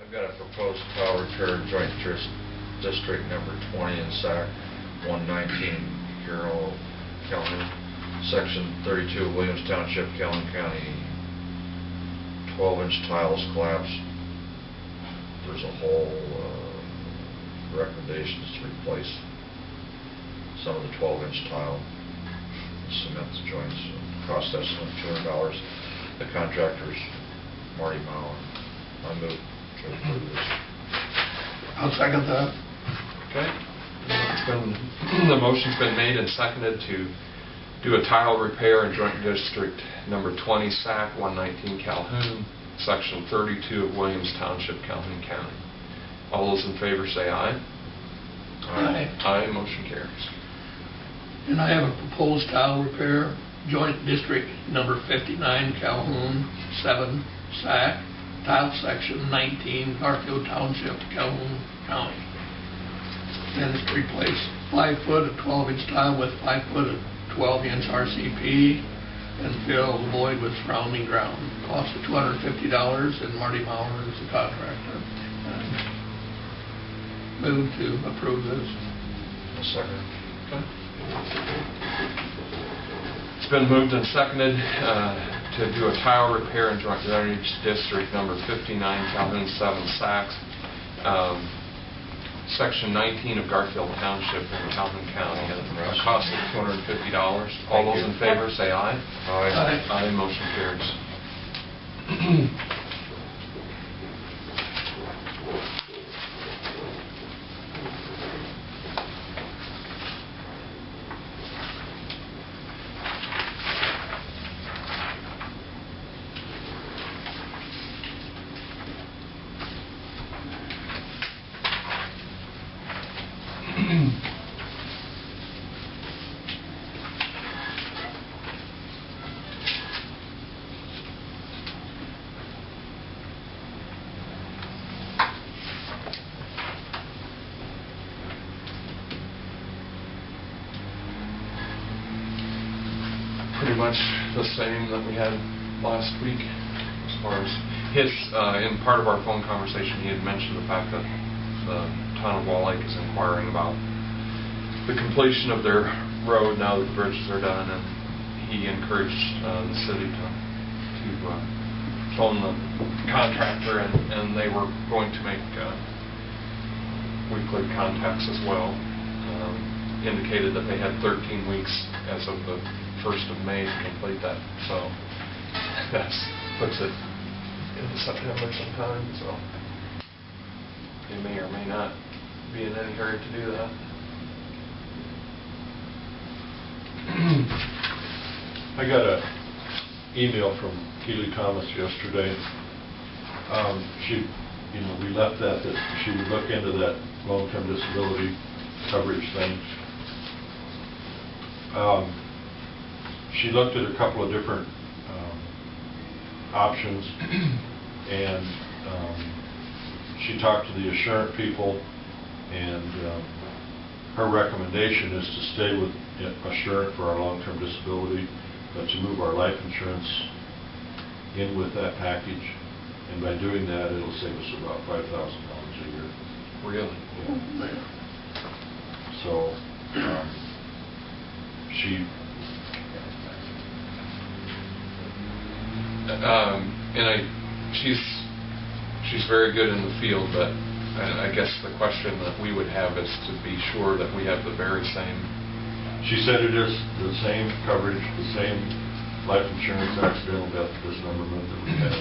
I've got a proposed tile repair joint district number 20 in SAC 119, Carroll, Calhoun, section 32 of Williams Township, Calhoun County. 12-inch tiles collapsed. There's a hole. Recommendations to replace some of the 12-inch tile, cement the joints. Cost estimate $200. The contractor's Marty Mauer. I move to approve this. I'll second that. Okay. The motion's been made and seconded to do a tile repair in joint district number 20, SAC 119, Calhoun, section 32 of Williams Township, Calhoun County. All those in favor say aye. Aye. Aye, motion carries. And I have a proposed tile repair, joint district number 59, Calhoun, 7, SAC, tile section 19, Garfield Township, Calhoun County. And it's to replace 5 foot of 12-inch tile with 5 foot of 12-inch RCP and fill the void with surrounding ground. Cost of $250, and Marty Mauer is the contractor. Move to approve this. A second. Okay. It's been moved and seconded to do a tile repair in joint drainage district number 59, Calhoun 7, SAC, section 19 of Garfield Township in Calhoun County at a cost of $250. All those in favor say aye. Aye. Aye, motion carries. Pretty much the same that we had last week as far as his, in part of our phone conversation, he had mentioned the fact that the town of Wall Lake is inquiring about the completion of their road now that the bridges are done, and he encouraged the city to phone the contractor, and they were going to make weekly contacts as well. Indicated that they had 13 weeks as of the 1st of May to complete that, so that puts it into September sometime, so they may or may not be in any hurry to do that. I got an email from Keely Thomas yesterday. We left that she would look into that long-term disability coverage thing. She looked at a couple of different options, and she talked to the Assurant people, and her recommendation is to stay with Assurant for our long-term disability, but to move our life insurance in with that package, and by doing that it'll save us about $5,000 a year. Really? Yeah. So she's very good in the field, but I guess the question that we would have is to be sure that we have the very same. She said it is the same coverage, the same life insurance, accidental death, dismemberment that we have.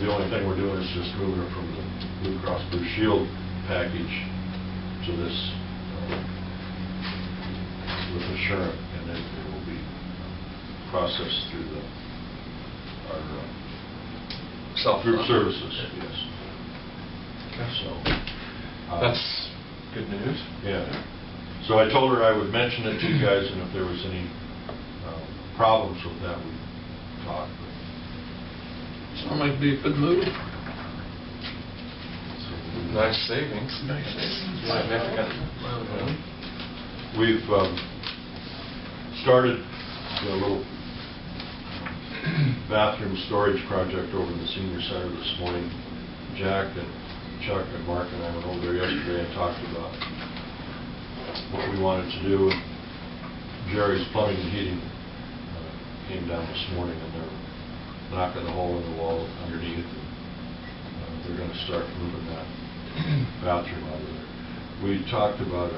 The only thing we're doing is just moving her from the Blue Cross Blue Shield package to this with Assurant, and then it will be processed through our group services. Yes. Okay. So that's good news. Yeah. So I told her I would mention it to you guys, and if there was any problems with that, we'd talk. Sound like be a good move. Nice savings. Nice savings. Significant. We've started a little bathroom storage project over in the senior center this morning. Jack and Chuck and Mark and I went over there yesterday and talked about what we wanted to do. And Jerry's Plumbing and Heating came down this morning, and they're knocking the hole in the wall underneath. They're going to start moving that bathroom out of there. We talked about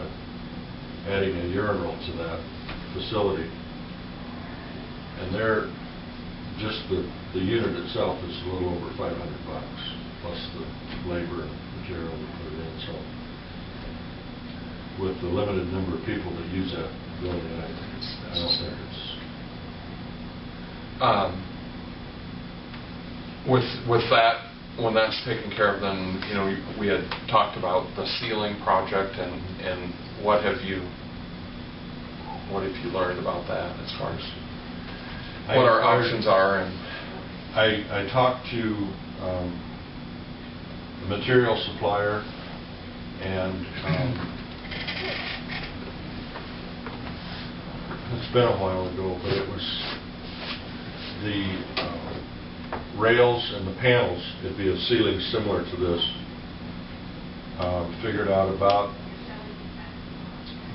adding a urinal to that facility, and they're just the unit itself is a little over $500 plus the labor and material we put it in. So with the limited number of people that use that building, I don't think it's With that, when that's taken care of, then, you know, we had talked about the ceiling project, and what have you learned about that as far as what our options are? And I talked to the material supplier, and it's been a while ago, but it was the rails and the panels. It'd be a ceiling similar to this. Figured out about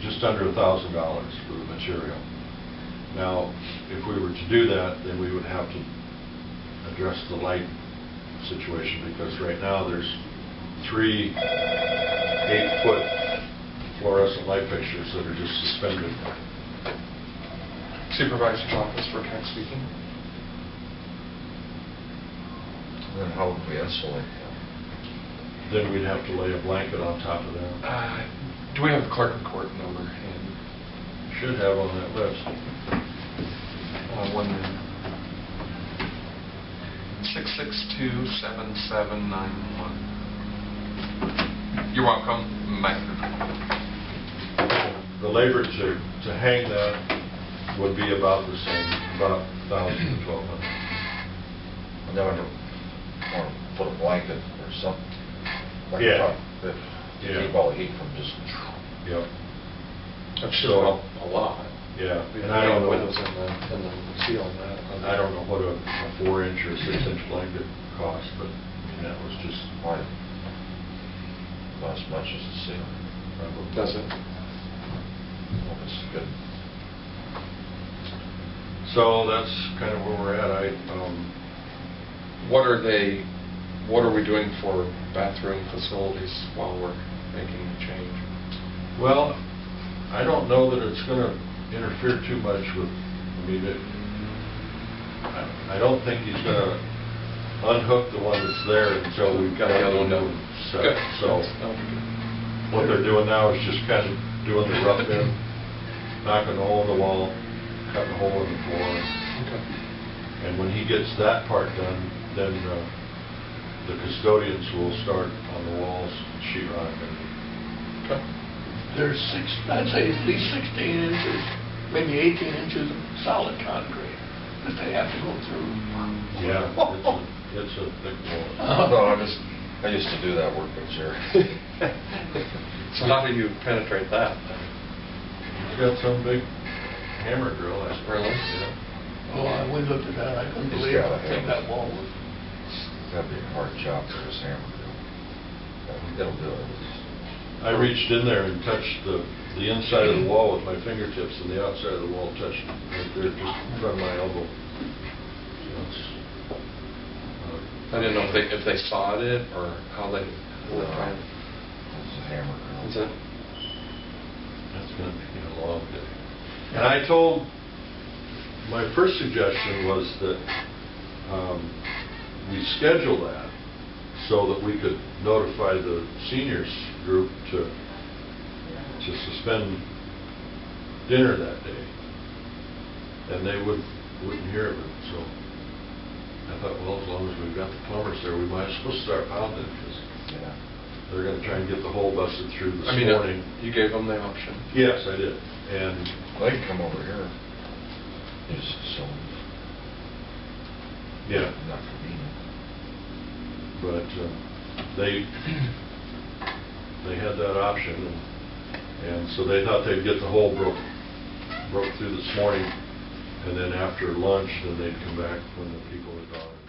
just under $1,000 for the material. Now, if we were to do that, then we would have to address the light situation, because right now there's 3 8-foot fluorescent light fixtures that are just suspended. Supervisor's office for Ken speaking. Then how would we insulate them? Then we'd have to lay a blanket on top of that. Do we have the clerk of court number? And Should have on that list. 662-7791. You're welcome. Mike. The labor to hang that would be about the same, about $1,000 to $1,200. And then we'd want to put a blanket or something. Like Yeah. To Yeah. keep all the heat from just... Yep. That should help a lot. Yeah. And And I don't know. windows in the ceiling. I don't know what a 4-inch or 6-inch blanket costs, but I mean, that was just Why? Not as much as the ceiling. Does it? Well, it's good. So that's kind of where we're at. What are we doing for bathroom facilities while we're making the change? Well, I don't know that it's going to interfere too much with, I don't think he's going to unhook the one that's there until we've got the other one set. Good. So That'll be good. what they're doing now is just kind of doing the rough in, knocking a hole in the wall, cutting a hole in the floor. Okay. And when he gets that part done, then the custodians will start on the walls, sheetrock, and Okay. There's I'd say at least 16 inches, maybe 18 inches of solid concrete that they have to go through. yeah, it's a thick wall. No, I used to do that work with Jerry. So how do you penetrate that? He's got some big hammer drill, I suppose. Really? Yeah. Oh, we looked at that, I couldn't He's believe got a how thick hammer. that wall was. That'd be a hard job for his hammer. It'll do it. I reached in there and touched the inside of the wall with my fingertips, and the outside of the wall touched right there, just in front of my elbow. So it's, I didn't know if they sawed it or how they tried. It's a hammer. Is it? That's going to be a long day. And I told, my first suggestion was that we schedule that so that we could notify the seniors group to suspend dinner that day, and they wouldn't hear of it. So I thought, well, as long as we've got the plumbers there, we might as well start pounding, because Yeah. they're going to try and get the hole busted through this I mean, morning. you gave them the option. Yes, I did. And They can come over here. Use some, yeah, not convenient. but they had that option, and so they thought they'd get the hole broke through this morning, And then after lunch, then they'd come back when the people had gone.